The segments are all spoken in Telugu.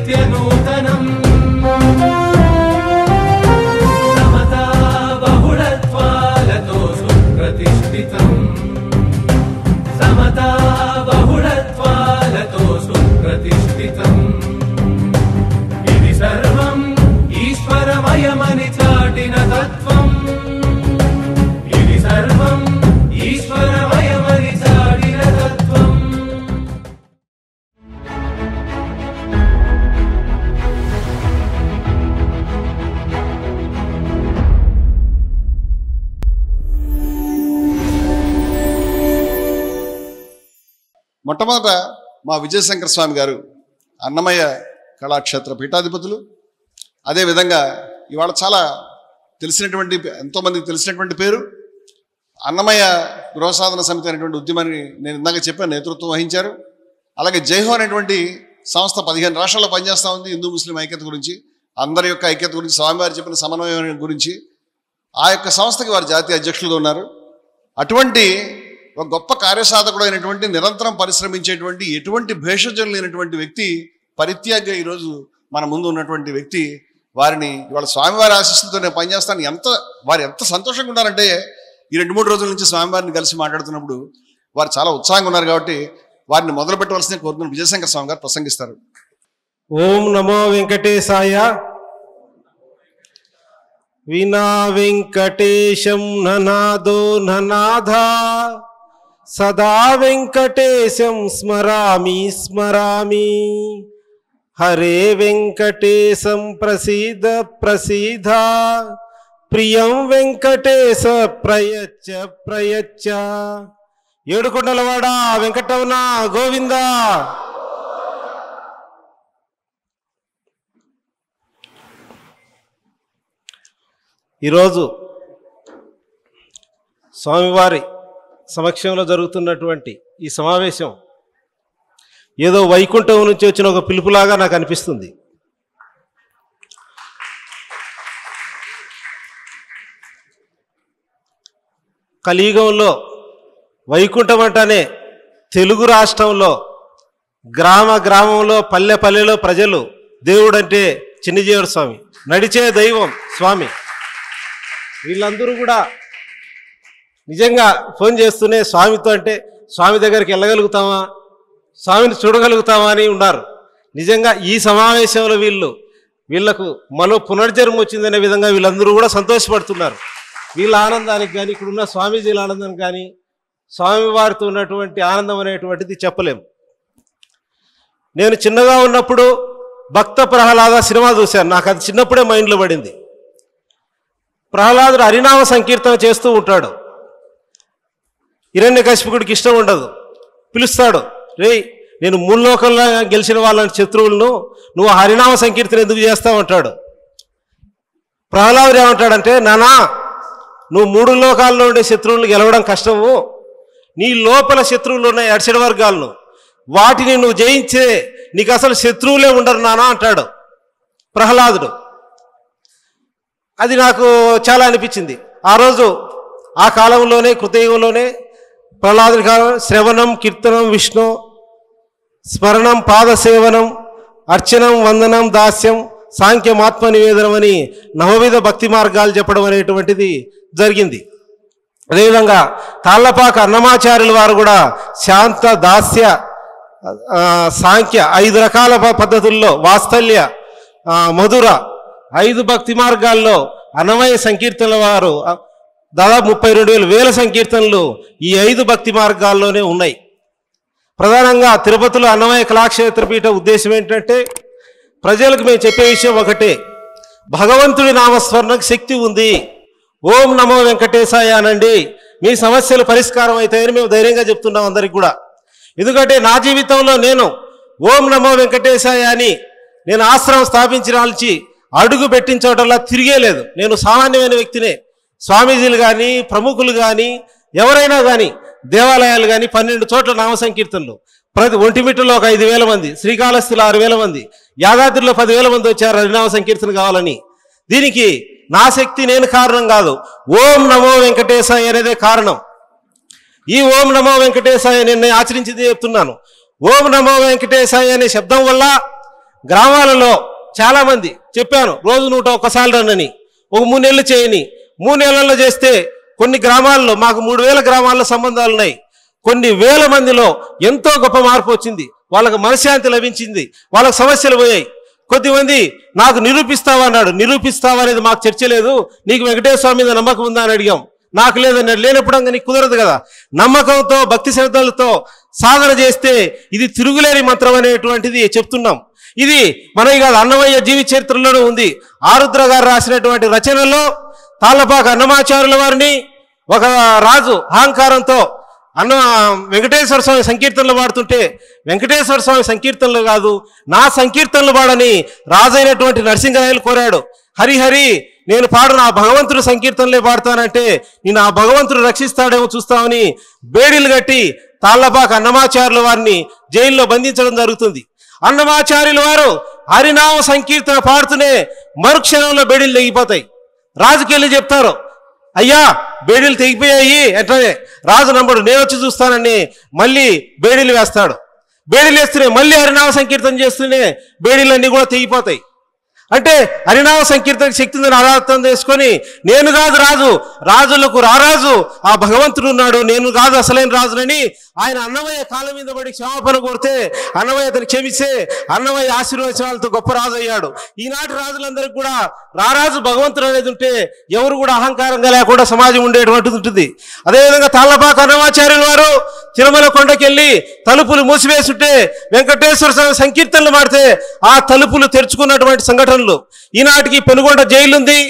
नित्यनूतनम् समता बहुलत्वालतो सुप्रतिष्ठितम् समता बहुलत्वालतो सुप्रतिष्ठितम् इति सर्वम् ईश्वरमयमनि चाटिन तत्त्वम् इति सर्वम् ईश्वरमयमनि चाटिन तत्त्वम् మొట్టమొదట మా విజయశంకర స్వామి గారు అన్నమయ్య కళాక్షేత్ర పీఠాధిపతులు. అదేవిధంగా ఇవాళ చాలా తెలిసినటువంటి ఎంతోమందికి తెలిసినటువంటి పేరు అన్నమయ్య గృహసాధన సమితి అనేటువంటి ఉద్యమాన్ని నేను ఇందాక చెప్పాను, నేతృత్వం వహించారు. అలాగే జైహో అనేటువంటి సంస్థ 15 రాష్ట్రాల్లో పనిచేస్తూ ఉంది హిందూ ముస్లిం ఐక్యత గురించి, అందరి యొక్క ఐక్యత గురించి, స్వామివారు చెప్పిన సమన్వయం గురించి. ఆ యొక్క సంస్థకి వారు జాతీయ అధ్యక్షులుగా ఉన్నారు. అటువంటి ఒక గొప్ప కార్యసాధకుడు అయినటువంటి, నిరంతరం పరిశ్రమించేటువంటి, ఎటువంటి భేషజం లేనటువంటి వ్యక్తి, పరిత్యాగ ఈరోజు మన ముందు ఉన్నటువంటి వ్యక్తి. వారిని ఇవాళ స్వామివారి ఆశీస్సులతో నేను పనిచేస్తాను. వారు ఎంత సంతోషంగా ఉన్నారంటే ఈ 2-3 రోజుల నుంచి స్వామివారిని కలిసి మాట్లాడుతున్నప్పుడు వారు చాలా ఉత్సాహంగా ఉన్నారు. కాబట్టి వారిని మొదలు పెట్టవలసిన కోరుతున్న విజయశంకర స్వామి గారు ప్రసంగిస్తారు. ఓం నమో వెంకటేశాయ. వినా వెంకటేశం ననాదో ననాథా సదా వెంకటేశం స్మరామి స్మరామి. హరే వెంకటేశం ప్రసీద ప్రసీద ప్రియం వెంకటేశ ప్రయచ్చ ప్రయచ్చ. ఏడుకొండలవాడ వెంకటరమణ గోవింద. ఈరోజు స్వామివారి సమక్షంలో జరుగుతున్నటువంటి ఈ సమావేశం ఏదో వైకుంఠం నుంచి వచ్చిన ఒక పిలుపులాగా నాకు అనిపిస్తుంది. కలియుగంలో వైకుంఠం అంటేనే తెలుగు రాష్ట్రంలో గ్రామంలో పల్లెలో ప్రజలు దేవుడంటే చిన్నజీవర స్వామి, నడిచే దైవం స్వామి. వీళ్ళందరూ కూడా నిజంగా ఫోన్ చేస్తూనే స్వామితో అంటే స్వామి దగ్గరికి వెళ్ళగలుగుతామా, స్వామిని చూడగలుగుతామా అని ఉన్నారు. నిజంగా ఈ సమావేశంలో వీళ్లకు మరో పునర్జన్మ వచ్చిందనే విధంగా వీళ్ళందరూ కూడా సంతోషపడుతున్నారు. వీళ్ళ ఆనందానికి కానీ, ఇక్కడున్న స్వామీజీల ఆనందానికి కానీ, స్వామివారితో ఉన్నటువంటి ఆనందం అనేటువంటిది చెప్పలేము. నేను చిన్నగా ఉన్నప్పుడు భక్త ప్రహ్లాద సినిమా చూశాను. నాకు అది చిన్నప్పుడే మైండ్లో పడింది. ప్రహ్లాదుడు హరినామ సంకీర్తన చేస్తూ ఉంటాడు. హిరణ్యకశిపుడికి ఇష్టం ఉండదు. పిలుస్తాడు, రే నేను 3 లోకంలో గెలిచిన వాళ్ళని శత్రువులను నువ్వు హరినామ సంకీర్తన ఎందుకు చేస్తావు అంటాడు. ప్రహ్లాదుడు ఏమంటాడంటే, నానా నువ్వు 3 లోకాల్లో ఉండే శత్రువులను గెలవడం కష్టము, నీ లోపల శత్రువులు ఉన్న 7 వర్గాలను వాటిని నువ్వు జయించే నీకు అసలు శత్రువులే ఉండరు నానా అంటాడు ప్రహ్లాదుడు. అది నాకు చాలా అనిపించింది. ఆ రోజు ఆ కాలంలోనే, కృతయుగంలోనే ప్రహ్లాదుడి కాలం శ్రవణం కీర్తనం విష్ణు స్మరణం పాదసేవనం అర్చనం వందనం దాస్యం సాంఖ్యమాత్మ నివేదనం అని 9 భక్తి మార్గాలు చెప్పడం అనేటువంటిది జరిగింది. అదేవిధంగా తాళ్లపాక అన్నమాచార్యుల వారు కూడా శాంత దాస్య సాంఖ్య 5 రకాల పద్ధతుల్లో వాత్సల్య మధుర 5 భక్తి మార్గాల్లో అన్నమయ్య సంకీర్తనల వారు దాదాపు 32,000 సంకీర్తనలు ఈ 5 భక్తి మార్గాల్లోనే ఉన్నాయి. ప్రధానంగా తిరుపతిలో అన్నమయ్య కళాక్షేత్రపీఠ ఉద్దేశం ఏంటంటే, ప్రజలకు మేము చెప్పే విషయం ఒకటే, భగవంతుడి నామస్మరణకు శక్తి ఉంది. ఓం నమో వెంకటేశాయ అనండి, మీ సమస్యలు పరిష్కారం అవుతాయని మేము ధైర్యంగా చెప్తున్నాం అందరికి కూడా. ఎందుకంటే నా జీవితంలో నేను ఓం నమో వెంకటేశాయ అని నేను ఆశ్రమం స్థాపించి అడుగు పెట్టించడంలా తిరిగేలేదు. నేను సామాన్యమైన వ్యక్తినే. స్వామీజీలు కానీ, ప్రముఖులు కానీ, ఎవరైనా కానీ, దేవాలయాలు కానీ 12 చోట్ల నామ సంకీర్తనలు, ప్రతి ఒంటిమిట్టలో ఒక 5,000 మంది, శ్రీకాళహస్తిలో 6,000 మంది, యాదాద్రిలో 10,000 మంది వచ్చారు హరినామ సంకీర్తన కావాలని. దీనికి నా శక్తి నేను కారణం కాదు, ఓం నమో వెంకటేశాయ అనేదే కారణం. ఈ ఓం నమో వెంకటేశాయ నేను ఆచరించింది చెప్తున్నాను. ఓం నమో వెంకటేశాయ అనే శబ్దం వల్ల గ్రామాలలో చాలామంది చెప్పాను, రోజు 101 రన్నని, ఒక 3 నెలలు చేయని, 3 నెలల్లో చేస్తే కొన్ని గ్రామాల్లో మాకు 3000 గ్రామాల్లో సంబంధాలు ఉన్నాయి. కొన్ని వేల మందిలో ఎంతో గొప్ప మార్పు వచ్చింది, వాళ్ళకు మనశ్శాంతి లభించింది, వాళ్ళకు సమస్యలు పోయాయి. కొద్దిమంది నాకు నిరూపిస్తావా అన్నాడు. నిరూపిస్తావా అనేది మాకు చర్చ లేదు, నీకు వెంకటేశ్వర స్వామి మీద నమ్మకం ఉందా అని అడిగాం. నాకు లేదన్నాడు. లేనప్పుడు నీకు కుదరదు కదా. నమ్మకంతో భక్తి శ్రద్ధలతో సాధన చేస్తే ఇది తిరుగులేని మంత్రం అనేటువంటిది చెప్తున్నాం. ఇది మనకి కాదు, అన్నమయ్య జీవిత చరిత్రలోనే ఉంది. ఆరుద్ర గారు రాసినటువంటి రచనలో తాళ్ళపాక అన్నమాచార్యుల వారిని ఒక రాజు అహంకారంతో వెంకటేశ్వర స్వామి సంకీర్తనలు పాడుతుంటే, వెంకటేశ్వర స్వామి సంకీర్తనలు కాదు నా సంకీర్తనలు పాడని రాజైనటువంటి నరసింహరాయలు కోరాడు. హరిహరి నేను పాడు నా భగవంతుడు సంకీర్తనలే పాడతానంటే నేను ఆ భగవంతుడు రక్షిస్తాడేమో చూస్తామని బేడీలు కట్టి తాళ్ళపాక అన్నమాచార్యుల వారిని జైల్లో బంధించడం జరుగుతుంది. అన్నమాచార్యుల వారు హరినామ సంకీర్తన పాడుతూనే మరుక్షణంలో బేడీలు తెగిపోతాయి. రాజుకెళ్ళి చెప్తారు, అయ్యా బేడీలు తెగిపోయాయి. ఎట్లనే రాజు నమ్మడు, నేను వచ్చి చూస్తానని మళ్ళీ బేడీలు వేస్తాడు. బేడీలు వేస్తూనే మళ్ళీ హరినామ సంకీర్తన చేస్తూనే బేడీలన్నీ కూడా తెగిపోతాయి. అంటే హరినామ సంకీర్తన శక్తిని ఆధారం చేసుకొని నేను కాదు రాజు, రాజులకు రారాజు ఆ భగవంతుడు ఉన్నాడు, నేను కాదు అసలైన రాజునని ఆయన అన్నమయ్య కాళ్ళ మీద పడి క్షమాపణ కోరితే అన్నమయ్య అతను క్షమిస్తే అన్నమయ్య ఆశీర్వచనాలతో గొప్ప రాజు అయ్యాడు. ఈనాటి రాజులందరికీ కూడా రారాజు భగవంతుడు అనేది ఉంటే ఎవరు కూడా అహంకారంగా లేకుండా సమాజం ఉండేటువంటిది ఉంటుంది. అదేవిధంగా తాళ్ళపాక అన్నమాచార్యుల వారు తిరుమల కొండకెళ్ళి తలుపులు మూసివేస్తుంటే వెంకటేశ్వర స్వామి సంకీర్తనలు మాడితే ఆ తలుపులు తెరుచుకున్నటువంటి సంఘటనలు. ఈనాటికి పెనుగొండ జైలు ఉంది,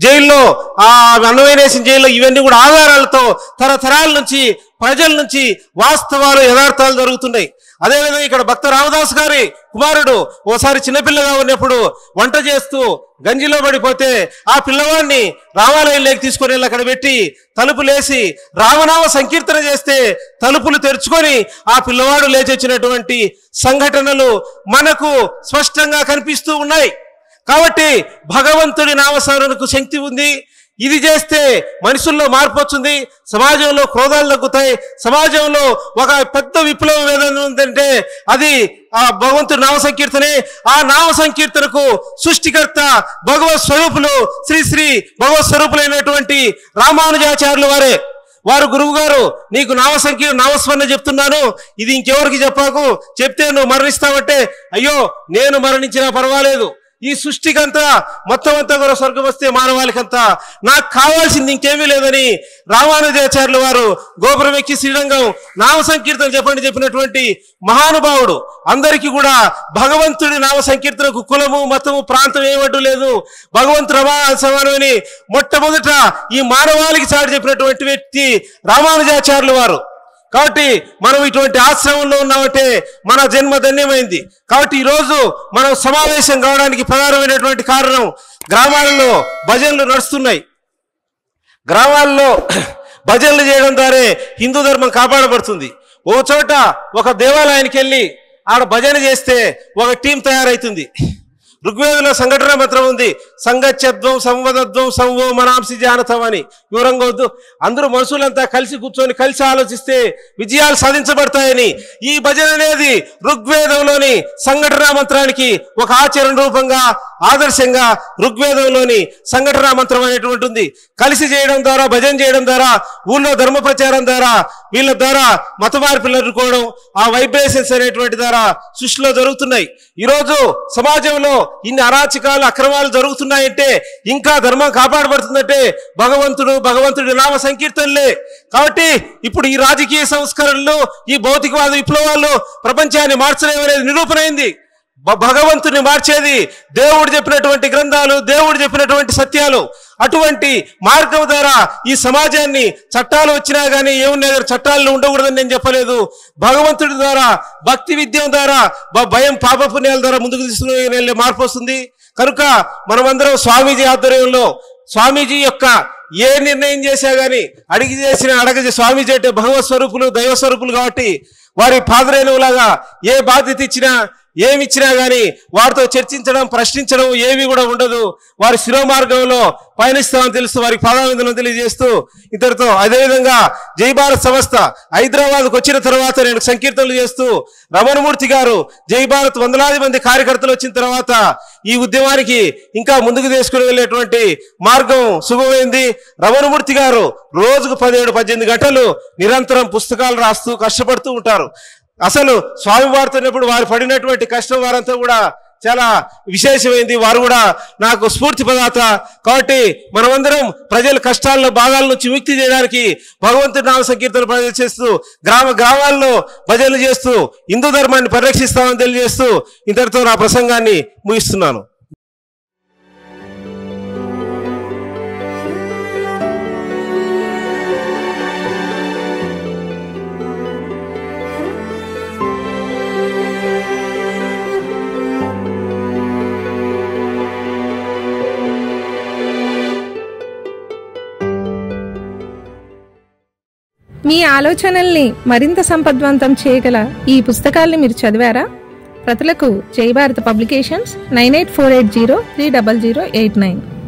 జైల్లో ఆ అన్నమయ్య జైల్లో ఇవన్నీ కూడా ఆధారాలతో తరతరాల నుంచి ప్రజల నుంచి వాస్తవాలు యథార్థాలు జరుగుతున్నాయి. అదేవిధంగా ఇక్కడ భక్త రామదాస్ గారి కుమారుడు ఓసారి చిన్నపిల్లగా ఉన్నప్పుడు వంట చేస్తూ గంజిలో పడిపోతే ఆ పిల్లవాడిని రామాలయంలోకి తీసుకొని వెళ్ళి అక్కడ పెట్టి తలుపులేసి రామనామ సంకీర్తన చేస్తే తలుపులు తెరుచుకొని ఆ పిల్లవాడు లేచొచ్చినటువంటి సంఘటనలు మనకు స్పష్టంగా కనిపిస్తూ ఉన్నాయి. కాబట్టి భగవంతుడి నామస్మరణకు శక్తి ఉంది. ఇది చేస్తే మనుషుల్లో మార్పు వచ్చింది, సమాజంలో క్రోధాలు తగ్గుతాయి. సమాజంలో ఒక పెద్ద విప్లవం ఏదైనా ఉందంటే అది ఆ భగవంతుడి నామ సంకీర్తనే. ఆ నామ సంకీర్తనకు సృష్టికర్త భగవత్ స్వరూపులు శ్రీ శ్రీ భగవత్ స్వరూపులైనటువంటి రామానుజాచార్యుల వారే. వారు గురువు గారు నీకు నామస్మరణ చెప్తున్నాను, ఇది ఇంకెవరికి చెప్పాకు, చెప్తే నువ్వు మరణిస్తావంటే అయ్యో నేను మరణించినా పర్వాలేదు, ఈ సృష్టికంతా మొత్తం అంతా కూడా స్వర్గం వస్తే మానవాళికంతా నాకు కావాల్సింది ఇంకేమీ లేదని రామానుజాచార్యుల వారు గోపురం ఎక్కి శ్రీరంగం నామ సంకీర్తన చెప్పినటువంటి మహానుభావుడు. అందరికీ కూడా భగవంతుడి నామ సంకీర్తనకు కులము మతము ప్రాంతం ఏమడ్డు లేదు, భగవంతుడు సమానమని మొట్టమొదట ఈ మానవాళికి చాటి చెప్పినటువంటి వ్యక్తి రామానుజాచార్యుల వారు. కాబట్టి మనం ఇటువంటి ఆశ్రమంలో ఉన్నామంటే మన జన్మ ధన్యమైంది. కాబట్టి ఈరోజు మనం సమావేశం కావడానికి ప్రధానమైనటువంటి కారణం గ్రామాలలో భజనలు నడుస్తున్నాయి. గ్రామాల్లో భజనలు చేయడం ద్వారా హిందూ ధర్మం కాపాడబడుతుంది. ఓ చోట ఒక దేవాలయానికి వెళ్ళి ఆడ భజన చేస్తే ఒక టీం తయారవుతుంది. ఋగ్వేదంలో సంఘటన మంత్రం ఉంది, సంగత్యద్వం సంవదద్వం సంవో మనాంసి జానతం అని. వివరంగా వద్దు, అందరూ మనుషులంతా కలిసి కూర్చొని కలిసి ఆలోచిస్తే విజయాలు సాధించబడతాయని. ఈ భజన అనేది ఋగ్వేదంలోని సంఘటన మంత్రానికి ఒక ఆచరణ రూపంగా ఆదర్శంగా ఋగ్వేదంలోని సంఘటన మంత్రం అనేటువంటి ఉంది. కలిసి చేయడం ద్వారా భజన చేయడం ద్వారా ఊళ్ళో ధర్మ ప్రచారం ద్వారా వీళ్ళ ద్వారా మత మార్పులు ఎదుర్కోవడం ఆ వైబ్రేషన్స్ అనేటువంటి ద్వారా సృష్టిలో జరుగుతున్నాయి. ఈరోజు సమాజంలో ఇన్ని అరాచకాలు అక్రమాలు జరుగుతున్నాయంటే ఇంకా ధర్మం కాపాడబడుతుందంటే భగవంతుడి నామ సంకీర్తనలే. కాబట్టి ఇప్పుడు ఈ రాజకీయ సంస్కరణలు ఈ భౌతికవాద విప్లవాలు ప్రపంచాన్ని మార్చడం అనేది నిరూపణ అయింది. భగవంతుని మార్చేది దేవుడు చెప్పినటువంటి గ్రంథాలు, దేవుడు చెప్పినటువంటి సత్యాలు. అటువంటి మార్గం ద్వారా ఈ సమాజాన్ని చట్టాలు వచ్చినా కానీ ఏమున్నాయి చట్టాలు ఉండకూడదని నేను చెప్పలేదు. భగవంతుడి ద్వారా భక్తి విద్యం ద్వారా భయం పాపపుణ్యాల ద్వారా ముందుకు తీసుకునే మార్పు వస్తుంది. కనుక మనమందరం స్వామీజీ ఆధ్వర్యంలో స్వామీజీ యొక్క ఏ నిర్ణయం చేశా కానీ అడగ స్వామీజీ అంటే భగవత్ స్వరూపులు దైవ స్వరూపులు కాబట్టి వారి పాదరేణువులాగా ఏ బాధ్యత ఇచ్చినా ఏమి ఇచ్చినా కానీ వారితో చర్చించడం, ప్రశ్నించడం ఏమీ కూడా ఉండదు. వారి శిరోమార్గంలో పయనిస్తామని తెలుస్తూ వారికి పాదాభివందనం తెలియజేస్తూ ఇద్దరితో అదేవిధంగా జై భారత్ సంస్థ హైదరాబాద్కు వచ్చిన తర్వాత నేను సంకీర్తనలు చేస్తూ రమణమూర్తి గారు జై భారత్ వందలాది మంది కార్యకర్తలు వచ్చిన తర్వాత ఈ ఉద్యమానికి ఇంకా ముందుకు తీసుకుని వెళ్ళేటువంటి మార్గం సుగమైంది. రమణమూర్తి గారు రోజుకు 17-18 గంటలు నిరంతరం పుస్తకాలు రాస్తూ కష్టపడుతూ ఉంటారు. అసలు స్వామి వారితోన్నప్పుడు వారు పడినటువంటి కష్టం వారంతా కూడా చాలా విశేషమైంది. వారు కూడా నాకు స్ఫూర్తి ప్రదాత. కాబట్టి మనమందరం ప్రజల కష్టాల్లో భాగాల నుంచి విముక్తి చేయడానికి భగవంతుడి నామ సంకీర్తన ప్రజలు చేస్తూ గ్రామాల్లో భజనలు చేస్తూ హిందూ ధర్మాన్ని పరిరక్షిస్తామని తెలియజేస్తూ ఇంతటితో నా ప్రసంగాన్ని ముగిస్తున్నాను. మీ ఆలోచనల్ని మరింత సంపద్వంతం చేయగల ఈ పుస్తకాల్ని మీరు చదివారా? ప్రతులకు జై భారత్ పబ్లికేషన్స్ 9848030089.